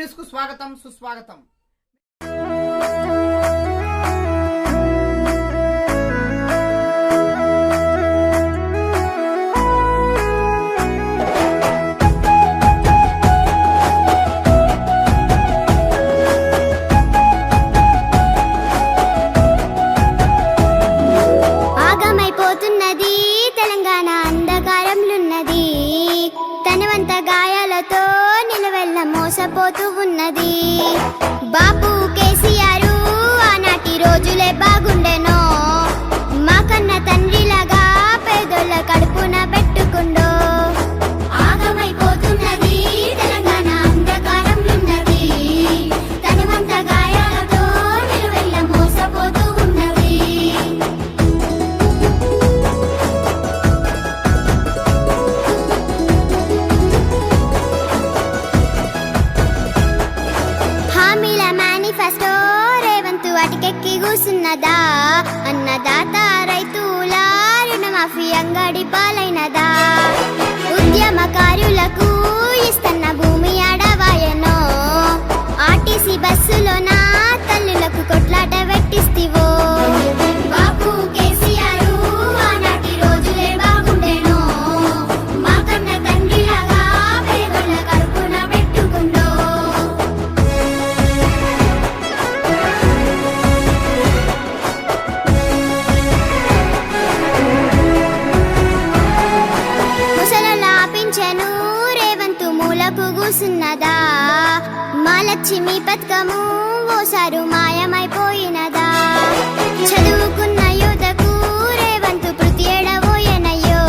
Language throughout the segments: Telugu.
న్యూస్ కు స్వాగతం సుస్వాగతం. ఆగమైపోతున్నది తెలంగాణ అంధకారంలున్నది, తనవంత గాయాలతో నిలవెల్ల మోసపోతూ ఉన్నది. బాపు కేసీఆర్ ఆనాటి రోజులే బాగుండెనో, మా కన్న తండ్రిలాగా పేదోళ్ళ కడుపున పెట్టుకుండో. ఆగమైపోతున్నది తెలంగాణ అంధకారంలున్నది, తనవంత గాయాలతో నిలవెల్ల మోసపోతూ ఉన్నది. హామీల మేనిఫెస్టో రేవంత్ అటికెక్కి కూసున్నదా, అన్నదాత రైతుల రుణమాఫీ అంగడి పాలైనదా, ఉద్యమకారులకు ఇస్తన్న భూమి అడవాయనో, ఆర్టీసీ బస్సులో నా తల్లులకు కొట్లాట పెట్టిస్తివో. బాపు కేసీఆర్ ఆనాటి రోజులే బాగుండెనో, మా కన్న తండ్రిలాగా పేదోళ్ళ కడుపున పెట్టుకుండో. ముసలలా పింఛను రేవంతు మూలకు కూసున్నదా, మా లక్ష్మి పథకము ఓసారు మాయమైపోయినదా, చదువుకున్న యువతకు రేవంతు ప్రతి ఏడబోయెనయ్యో,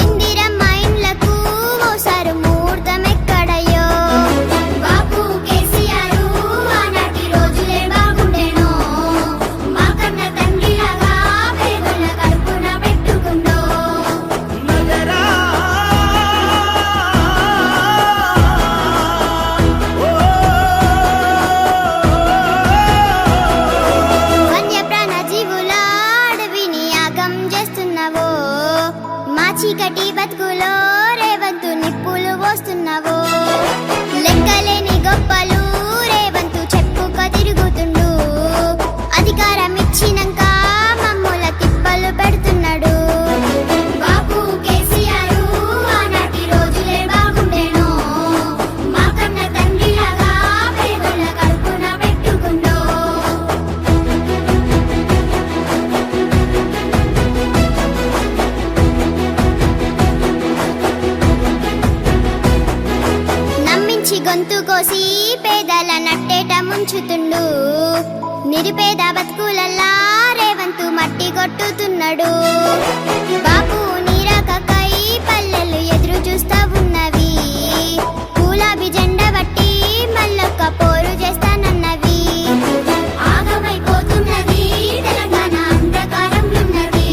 ఇందిరమ్మ ఇండ్లకు ఓసారు ముహూర్తం ఎక్కడయ్యో. బాపు కేసీఆర్ ఆనాటి రోజులే బాగుండెనో, మా కన్న తండ్రిలాగా పేదోళ్ళ కడుపున పెట్టుకుండో. వన్యప్రాణ జీవుల అడవిని యాగం చేస్తున్నావో, మా చీకటి బతుకులో రేవంతు నిప్పులు పోస్తున్నావో. లెక్కలేని గొప్పలు రేవంతు చెప్పుక తిరుగుతుండు, అధికారం ఇచ్చినాక మమ్ముల తిప్పలు పెడుతున్నాడు. బాపు కేసీఆర్ ఆనాటి రోజులే బాగుండెనో, మా కన్న తండ్రిలాగా పేదోళ్ళ కడుపున పెట్టుకుండో. నమ్మించి గొంతు కోసి పేదల నట్టేట ముంచుతుండు, నిరుపేద బతుకులల్లా రేవంతు మట్టి కొట్టుతున్నాడు. బాపు నీరాకకై పల్లెలు ఎదురు చూస్తా ఉన్నవి, గులాబీ జెండా బట్టి మళ్ళొక్క పోరు చేస్తానన్నవి. ఆగమైపోతున్నది తెలంగాణ అంధకారంలున్నది,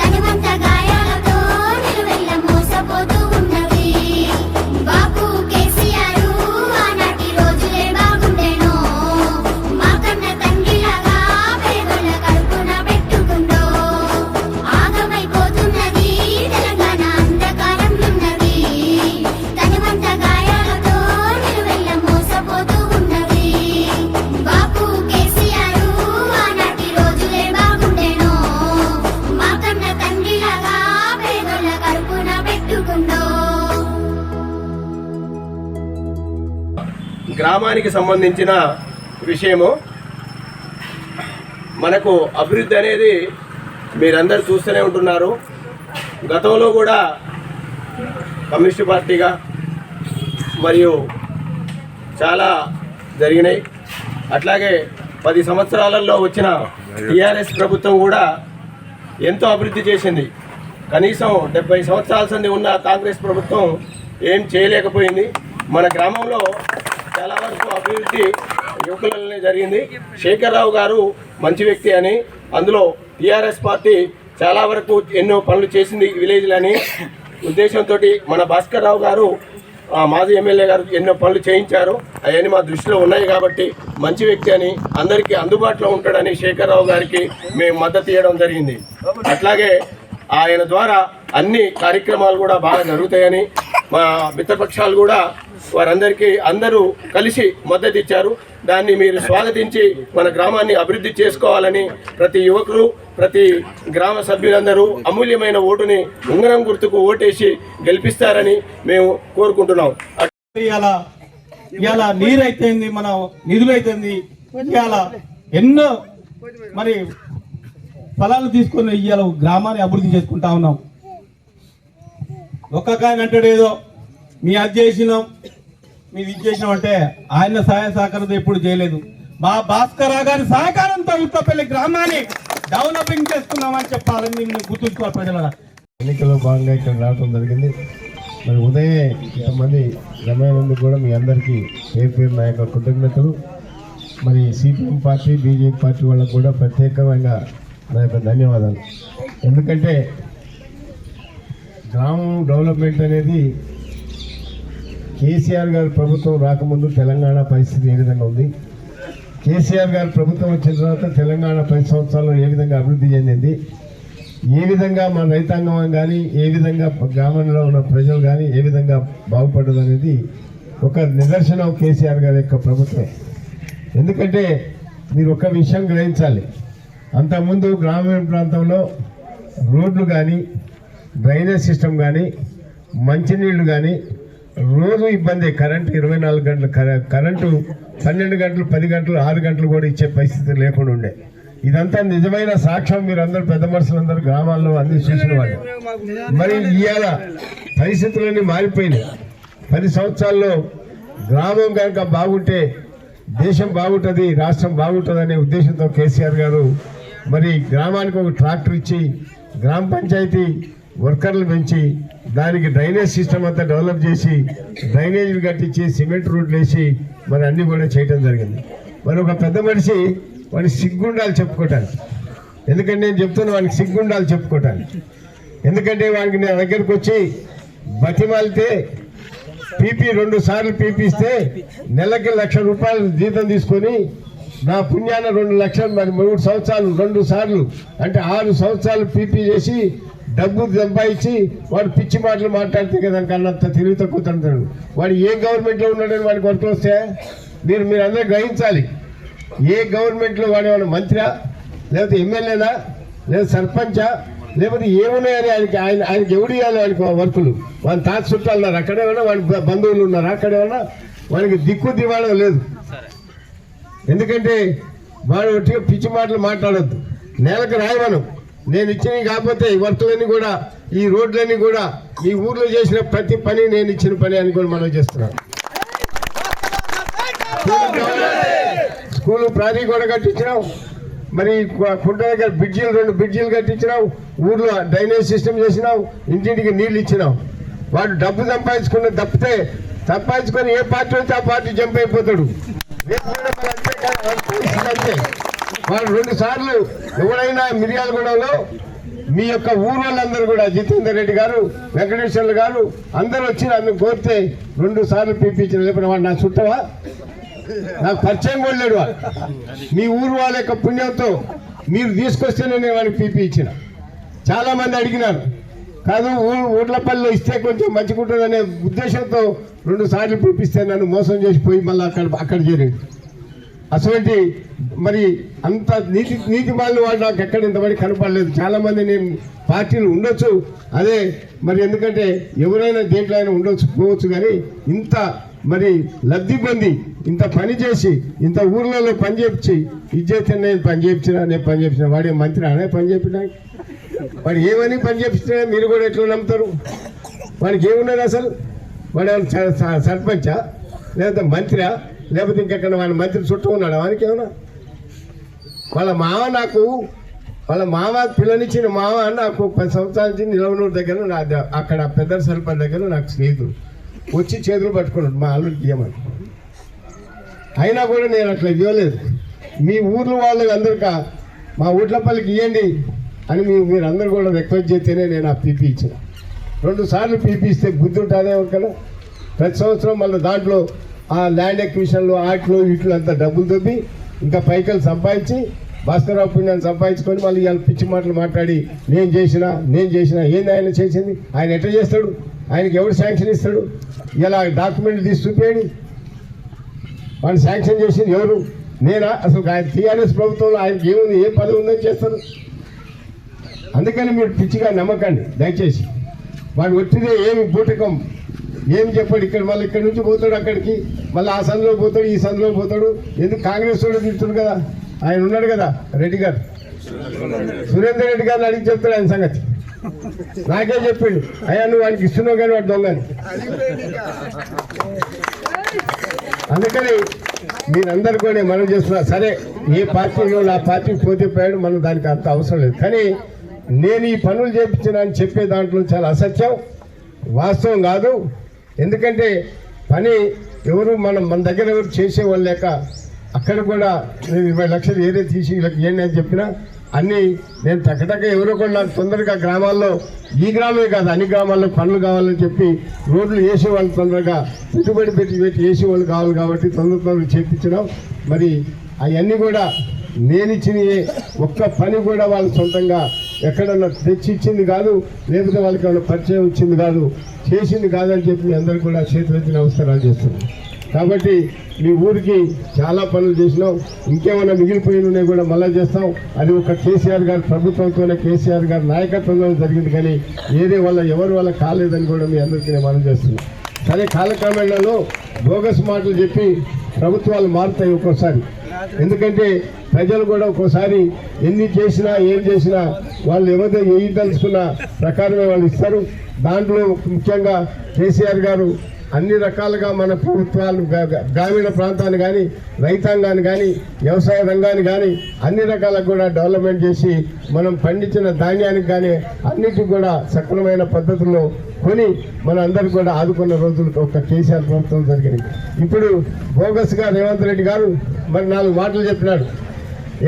తనవంత గాయాలతో నిలువెల్ల మోసపోతూ ఉన్నది. బాపు కేసీఆర్ ఆనాటి రోజులే బాగుండెనో, మా కన్న తండ్రిలాగా పేదోళ్ళ కడుపున పెట్టుకుండో. ఆగమైపోతున్నది తెలంగాణ అంధకారంలున్నది, తనవంత గాయాలతో నిలువెల్ల మోసపోతూ ఉన్నది. బాపు కేసీఆర్ ఆనాటి రోజులే బాగుండెనో, మా కన్న తండ్రిలాగా పేదోళ్ళ కడుపున పెట్టుకుండో. గ్రామానికి సంబంధించిన విషయము. మనకు అభివృద్ధి అనేది మీరందరూ చూస్తూనే ఉంటున్నారు. గతంలో కూడా కమ్యూనిస్ట్ పార్టీగా మరియు చాలా జరిగినాయి. అట్లాగే 10 సంవత్సరాలలో వచ్చిన టీఆర్ఎస్ ప్రభుత్వం కూడా ఎంతో అభివృద్ధి చేసింది. కనీసం 70 సంవత్సరాల సంది ఉన్న కాంగ్రెస్ ప్రభుత్వం ఏం చేయలేకపోయింది. మన గ్రామంలో చాలా వరకు అభివృద్ధి యువకులనే జరిగింది. శేఖర్రావు గారు మంచి వ్యక్తి అని, అందులో టీఆర్ఎస్ పార్టీ చాలా వరకు ఎన్నో పనులు చేసింది విలేజ్లని ఉద్దేశంతో మన భాస్కర్ రావు గారు మాజీ ఎమ్మెల్యే గారు ఎన్నో పనులు చేయించారు. అవన్నీ మా దృష్టిలో ఉన్నాయి కాబట్టి మంచి వ్యక్తి అని, అందరికీ అందుబాటులో ఉంటాడని శేఖర్రావు గారికి మేము మద్దతు ఇవ్వడం జరిగింది. అట్లాగే ఆయన ద్వారా అన్ని కార్యక్రమాలు కూడా బాగా జరుగుతాయని మా మిత్రపక్షాలు కూడా వారందరికీ అందరూ కలిసి మద్దతు ఇచ్చారు. దాన్ని మీరు స్వాగతించి మన గ్రామాన్ని అభివృద్ధి చేసుకోవాలని ప్రతి యువకులు, ప్రతి గ్రామ సభ్యులందరూ అమూల్యమైన ఓటుని ఉంగరం గుర్తుకు ఓటేసి గెలిపిస్తారని మేము కోరుకుంటున్నాం. ఇవాళ నీరు అయితేంది, మన నిధులు అయితేంది, ఇవాళ ఎన్నో మరి ఫలాలు తీసుకొని ఇవాళ గ్రామాన్ని అభివృద్ధి చేసుకుంటా ఉన్నాం. ఒక్క కాయన అంటాడు ఏదో మీ అది చేసినాం, మీరు ఇది చేసినాం అంటే ఆయన సహాయ సహకారంతో ఎప్పుడు చేయలేదు. మా భాస్కర్ గారి సహకారంతో ఉత్తపల్లి గ్రామాన్ని డెవలపింగ్ చేస్తున్నామని చెప్పాలని నేను గుర్తుంచుకోవాలి ప్రజల. ఎన్నికల్లో భాగంగా ఇక్కడ రావడం జరిగింది. మరి ఉదయమే ఇంతమంది రమేనందుకు కూడా మీ అందరికీ పేరు నా యొక్క కృతజ్ఞతలు. మరి సిపిఎం పార్టీ, బీజేపీ పార్టీ వాళ్ళకు కూడా ప్రత్యేకమైన నా యొక్క ధన్యవాదాలు. ఎందుకంటే గ్రామం డెవలప్మెంట్ అనేది కేసీఆర్ గారి ప్రభుత్వం రాకముందు తెలంగాణ పరిస్థితి ఏ విధంగా ఉంది, కేసీఆర్ గారి ప్రభుత్వం వచ్చిన తర్వాత తెలంగాణ 10 సంవత్సరాల్లో ఏ విధంగా అభివృద్ధి చెందింది, ఏ విధంగా మన రైతాంగం కానీ, ఏ విధంగా గ్రామంలో ఉన్న ప్రజలు కానీ ఏ విధంగా బాగుపడ్డది అనేది ఒక నిదర్శనం కేసీఆర్ గారి యొక్క ప్రభుత్వం. ఎందుకంటే మీరు ఒక విషయం గ్రహించాలి, అంతకుముందు గ్రామీణ ప్రాంతంలో రోడ్లు కానీ, డ్రైనేజ్ సిస్టమ్ కానీ, మంచినీళ్ళు కానీ రోజు ఇబ్బంది. కరెంటు 24 గంటలు, కరెంటు 12 గంటలు, 10 గంటలు, 6 గంటలు కూడా ఇచ్చే పరిస్థితి లేకుండా ఉండే. ఇదంతా నిజమైన సాక్ష్యం. మీరు అందరూ పెద్ద మనుషులందరూ గ్రామాల్లో అన్ని చూసిన వాళ్ళు. మరి ఇవాళ పరిస్థితులన్నీ మారిపోయినాయి. 10 సంవత్సరాల్లో గ్రామం కనుక బాగుంటే దేశం బాగుంటుంది, రాష్ట్రం బాగుంటుంది అనే ఉద్దేశంతో కేసీఆర్ గారు మరి గ్రామానికి ఒక ట్రాక్టర్ ఇచ్చి, గ్రామ పంచాయతీ వర్కర్లు పెంచి, దానికి డ్రైనేజ్ సిస్టమ్ అంతా డెవలప్ చేసి, డ్రైనేజీలు కట్టించి, సిమెంట్ రోడ్లు వేసి మరి అన్నీ కూడా చేయడం జరిగింది. మరి ఒక పెద్ద మనిషి వాడికి సిగ్గుండాలి చెప్పుకోవటానికి. ఎందుకంటే నేను చెప్తున్నా వాడికి సిగ్గుండాలి చెప్పుకోవటానికి. ఎందుకంటే వాడికి నా దగ్గరకు వచ్చి బతిమాలితే పీపీ 2 సార్లు పీపీ ఇస్తే నెలకి ₹1,00,000 జీతం తీసుకొని నా పుణ్యాన 2 లక్షలు, మరి 3 సంవత్సరాలు 2 సార్లు అంటే 6 సంవత్సరాలు పీపీ చేసి డబ్బు సంపాదించి వాడు పిచ్చి మాటలు మాట్లాడితే కదా కన్నంత తెలివి తక్కువ తంటాడు. వాడు ఏ గవర్నమెంట్లో ఉన్నాడని వాడికి వర్కులు వస్తే మీరందరూ గ్రహించాలి. ఏ గవర్నమెంట్లో వాడు ఏమైనా మంత్రా, లేకపోతే ఎమ్మెల్యేనా, లేదా సర్పంచా, లేకపోతే ఏమున్నాయని ఆయనకి ఎవడు ఇవ్వాలి వాడికి వర్కులు? వాడి తాత చుట్టాలు ఉన్నారు, అక్కడేమన్నా వాడి బంధువులు ఉన్నారు, అక్కడేమన్నా వాడికి దిక్కు దివాళం లేదు. ఎందుకంటే వాడు ఒట్టిగా పిచ్చి మాటలు మాట్లాడద్దు. నెలకు రాయమనం నేను ఇచ్చినవి కాకపోతే ఈ వర్కులన్నీ కూడా, ఈ రోడ్లన్నీ కూడా, ఈ ఊర్లో చేసిన ప్రతి పని నేను ఇచ్చిన పని అని కూడా మనం చేస్తున్నాం. స్కూలు ప్రాజెక్ట్ కూడా కట్టించినాం. మరి కుంట దగ్గర2 బ్రిడ్జీలు కట్టించినాం. ఊర్లో డ్రైనేజ్ సిస్టమ్ చేసినాం. ఇంటింటికి నీళ్ళు ఇచ్చినాం. వాడు డబ్బు సంపాదించుకొని ఏ పార్టీ వచ్చి ఆ పార్టీ జంప్ అయిపోతాడు. వాడు 2 సార్లు ఎవరైనా మిర్యాలగూడలో మీ యొక్క ఊరు వాళ్ళందరూ కూడా జితేందర్ రెడ్డి గారు, వెంకటేశ్వర్లు గారు అందరూ వచ్చి నన్ను కోరితే 2 సార్లు పీపించిన. లేకపోతే వాడు నా చుట్టవా, నాకు పరిచయం కూడా లేడు. వాడు మీ ఊరు వాళ్ళ యొక్క పుణ్యంతో మీరు తీసుకొస్తేనే నేను వాడికి పీపీ ఇచ్చిన. చాలామంది అడిగినారు, కాదు ఊర్లపల్లిలో ఇస్తే కొంచెం మంచిగుంటుందనే ఉద్దేశంతో 2 సార్లు పీపిస్తే నన్ను మోసం చేసిపోయి మళ్ళీ అక్కడ చేరాడు. అటువంటి మరి అంత నీతి బాలు వాడు నాకు ఎక్కడ ఇంతమంది కనపడలేదు. చాలామంది నేను పార్టీలు ఉండొచ్చు, అదే మరి ఎందుకంటే ఎవరైనా దేంట్లో అయినా ఉండొచ్చు పోవచ్చు, కానీ ఇంత మరి లబ్ధి పొంది ఇంత పని చేసి ఇంత ఊర్లలో పని చేయించి ఇది చేస్తే నేను పని చేయించిన వాడే మంత్రి అనే పని చేయించడానికి వాడు ఏమని పని చేపిస్తే మీరు కూడా ఎట్లా నమ్ముతారు? వాడికి ఏమున్నది అసలు? వాడు సర్పంచా, లేకపోతే మంత్రియా, లేకపోతే ఇంకెక్కడ వాళ్ళ మంత్రి చుట్టూ ఉన్నాడు? వానికి ఏమన్నా వాళ్ళ మామ పిల్లనిచ్చిన మామ నాకు 10 సంవత్సరాల నుంచి నిలవనూరు దగ్గర అక్కడ పెద్ద సర్పంచ్ దగ్గర నాకు స్నేహితుడు వచ్చి చేతులు పట్టుకున్నాడు మా అల్లుడికి ఇవ్వమని. అయినా కూడా నేను అట్లా ఇవ్వలేదు. మీ ఊర్లో వాళ్ళకి అందరికీ మా ఊట్లపల్లికి ఇవ్వండి అని మీరు అందరూ కూడా రిక్వెస్ట్ చేస్తేనే నేను ఆ పీపీ ఇచ్చిన. 2 సార్లు పీపీ ఇస్తే బుద్ధి ఉంటుందే ఒకవేళ. ప్రతి సంవత్సరం మళ్ళీ దాంట్లో ఆ ల్యాండ్ ఎక్విజిషన్లు ఆటలు వీటిలో అంతా డబ్బులు దొబ్బి ఇంకా పైకలు సంపాదించి భాస్కరరావు పుణ్యాన్ని సంపాదించుకొని మళ్ళీ ఇవాళ పిచ్చి మాటలు మాట్లాడి నేను చేసిన ఏంది ఆయన చేసింది? ఆయన ఎట్లా చేస్తాడు? ఆయనకి ఎవరు శాంక్షన్ ఇస్తాడు? ఇలా డాక్యుమెంట్ తీసి చూపేయండి. వాళ్ళు శాంక్షన్ చేసింది ఎవరు? నేనా? అసలు ఆయన టీఆర్ఎస్ ప్రభుత్వంలో ఆయనకి ఏముంది, ఏ పదవి ఉందని చేస్తారు. అందుకని మీరు పిచ్చిగా నమ్మకండి దయచేసి. వాడు వచ్చితే ఏమి బూటకం ఏమి చెప్పాడు. ఇక్కడ మళ్ళీ ఇక్కడ నుంచి పోతాడు అక్కడికి, మళ్ళీ ఆ సందులో పోతాడు, ఈ సందులో పోతాడు. ఎందుకు కాంగ్రెస్ వాడు తిడుతుంది కదా, ఆయన ఉన్నాడు కదా రెడ్డి గారు, సురేందర్ రెడ్డి గారిని అడిగి చెప్తాడు ఆయన సంగతి. నాకే చెప్పిండు, అయ్యా నువ్వు వాడికి ఇస్తున్నావు కానీ వాడు దొంగని. అందుకని మీరందరూ కూడా మనం చేస్తున్నా సరే, ఏ పార్టీలో ఆ పార్టీకి పోతే పోయాడు, మనం దానికి అంత అవసరం లేదు. కానీ నేను ఈ పనులు చేయించిన అని చెప్పే దాంట్లో చాలా అసత్యం, వాస్తవం కాదు. ఎందుకంటే పని ఎవరు మన దగ్గర ఎవరు చేసేవాళ్ళు లేక అక్కడ కూడా నేను 20 లక్షలు ఏరే తీసి వీళ్ళకి ఏంటి అని చెప్పినా అన్నీ నేను టక్కటక్క ఎవరో కూడా నాకు తొందరగా గ్రామాల్లో, ఈ గ్రామే కాదు అన్ని గ్రామాల్లో పనులు కావాలని చెప్పి రోడ్లు వేసేవాళ్ళు తొందరగా పెట్టుబడి పెట్టి వేసేవాళ్ళు కావాలి కాబట్టి తొందరగా చేయించడం. మరి అవన్నీ కూడా నేను ఇచ్చిన ఒక్క పని కూడా వాళ్ళు సొంతంగా ఎక్కడన్నా తెచ్చి ఇచ్చింది కాదు, లేకపోతే వాళ్ళకి ఏమైనా పరిచయం ఇచ్చింది కాదు, చేసింది కాదని చెప్పి మీ అందరూ కూడా చేతులెత్తి నమస్కారాలు చేస్తున్నాం. కాబట్టి మీ ఊరికి చాలా పనులు చేసినాం, ఇంకేమైనా మిగిలిపోయినవి కూడా మళ్ళీ చేస్తాం. అది ఒక కేసీఆర్ గారి ప్రభుత్వంతోనే, కేసీఆర్ గారి నాయకత్వంలో జరిగింది. కానీ ఏదే వల్ల ఎవరి వల్ల కాలేదని కూడా మీ అందరికీ నేను మనం చేస్తున్నాం. సరే, కాలక్రమేణలో బోగస్ మాటలు చెప్పి ప్రభుత్వాలు మారుతాయి ఒక్కోసారి. ఎందుకంటే ప్రజలు కూడా ఒక్కోసారి ఎన్ని చేసినా ఏం చేసినా వాళ్ళు ఎవరైతే వేయదలుచుకున్న ప్రకారమే వాళ్ళు ఇస్తారు. దాంట్లో ముఖ్యంగా కేసీఆర్ గారు అన్ని రకాలుగా మన ప్రభుత్వాలు గ్రామీణ ప్రాంతాన్ని కానీ, రైతాంగాన్ని కానీ, వ్యవసాయ రంగాన్ని కానీ అన్ని రకాలకు కూడా డెవలప్మెంట్ చేసి మనం పండించిన ధాన్యానికి కానీ అన్నిటికీ కూడా సక్రమైన పద్ధతుల్లో కొని మన అందరికి కూడా ఆదుకున్న రోజులు ఒక కేసీఆర్ ప్రభుత్వం జరిగింది. ఇప్పుడు బోగస్గా రేవంత్ రెడ్డి గారు మరి 4 మాటలు చెప్పినాడు.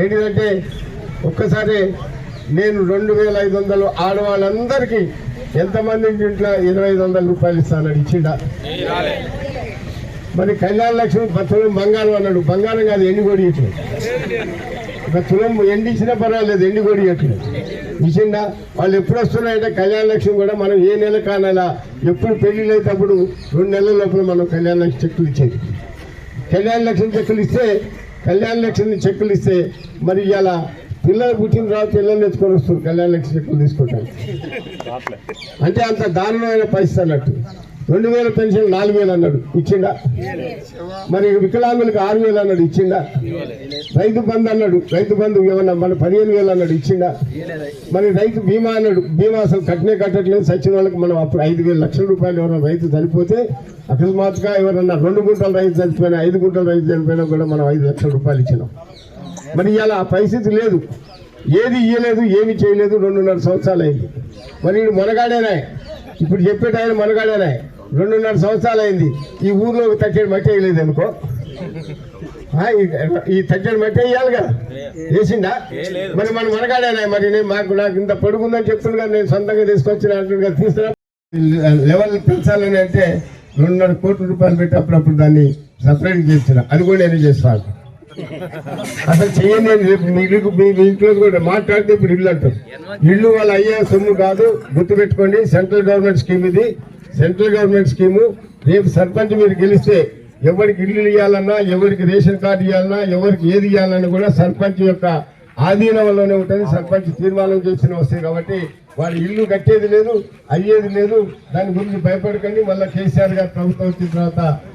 ఏంటిదంటే ఒక్కసారి నేను 2500 ఆడవాళ్ళందరికీ ఎంతమంది ఇంట్లో 2500 రూపాయలు ఇస్తానని ఇచ్చిండా? మరి కళ్యాణ లక్ష్మి 10 తులం బంగారం అన్నాడు. బంగారం కాదు, ఎండి కొడి ఇచ్చిన. 1 తులం ఎండి ఇచ్చినా పర్వాలేదు, ఎండి కొడి ఇచ్చిన ఇచ్చిండా? వాళ్ళు ఎప్పుడు వస్తున్నాయంటే కళ్యాణ లక్ష్మి కూడా మనం ఏ నెల కానలా ఎప్పుడు పెళ్లిళ్ళు అయితే అప్పుడు 2 నెలల లోపల మనం కళ్యాణ లక్ష్మి చెక్కులు ఇచ్చేది. కళ్యాణ లక్ష్మి చెక్కులు ఇస్తే, కళ్యాణ లక్ష్మి చెక్కులు ఇస్తే మరి ఇలా పిల్లలు పుట్టిన తర్వాత పిల్లలు ఎత్తుకొని వస్తారు కళ్యాణ లక్ష్మి చెక్కులు తీసుకోవటానికి. అంటే అంత దారుణమైన పరిస్థితి అన్నట్టు. 2000 పెన్షన్ 4000 అన్నాడు, ఇచ్చిండా? మరి వికలాంగులకు 6000 అన్నాడు, ఇచ్చిండా? రైతు బంధు అన్నాడు, రైతు బంధు ఏమన్నా మన 15000 అన్నాడు, ఇచ్చిండా? మరి రైతు బీమా అన్నాడు, బీమా అసలు కట్టట్లేదు. సచిన వాళ్ళకి మనం అప్పుడు 5,000 లక్షల రూపాయలు ఎవరైనా రైతు చనిపోతే అకస్మాత్తుగా ఎవరన్నా 2 గుంటల రైతు చనిపోయినా, 5 గుంటల రైతు చనిపోయినా కూడా మనం 5 లక్షల రూపాయలు ఇచ్చినాం. మరి ఇలా ఆ పరిస్థితి లేదు, ఏది ఇయ్యలేదు, ఏమి చేయలేదు. 2.5 సంవత్సరాలు అయింది. మరి వీడు మనగాడేనా? ఇప్పుడు చెప్పేట ఆయన మనగాడేనా? 2.5 సంవత్సరాలు అయింది. ఈ ఊర్లో తగ్గేది మట్టి వేయలేదు అనుకో, ఈ తగ్గేది మట్టి వేయాలి కదా, వేసిండా? మరి మన మనగాడేనా? మరి నాకు ఇంత పొడుగుందని చెప్తుంది కదా, నేను సొంతంగా తీసుకొచ్చిన అంటున్నా తీసుకురా. లెవెల్ పెంచాలని అంటే 2.5 కోట్ల రూపాయలు పెట్టి అప్పుడప్పుడు దాన్ని సపరేట్ చేస్తున్నా. అది కూడా నేను చేస్తాను. అసలు చెయ్యండి. మీ ఇంట్లో కూడా మాట్లాడితే ఇప్పుడు ఇల్లు అంటారు. ఇల్లు వాళ్ళ అయ్యే సొమ్ము కాదు, గుర్తుపెట్టుకోండి. సెంట్రల్ గవర్నమెంట్ స్కీమ్ ఇది, సెంట్రల్ గవర్నమెంట్ స్కీము. రేపు సర్పంచ్ మీరు గెలిస్తే ఎవరికి ఇల్లు ఇవ్వాలన్నా, ఎవరికి రేషన్ కార్డు ఇవ్వాలన్నా, ఎవరికి ఏది ఇవ్వాలన్నా కూడా సర్పంచ్ యొక్క ఆధీనంలోనే ఉంటుంది. సర్పంచ్ తీర్మానం చేసిన వస్తాయి కాబట్టి వాడు ఇల్లు కట్టేది లేదు, అయ్యేది లేదు. దాని గురించి భయపడకండి. మళ్ళీ కేసీఆర్ గారు ప్రభుత్వం వచ్చిన తర్వాత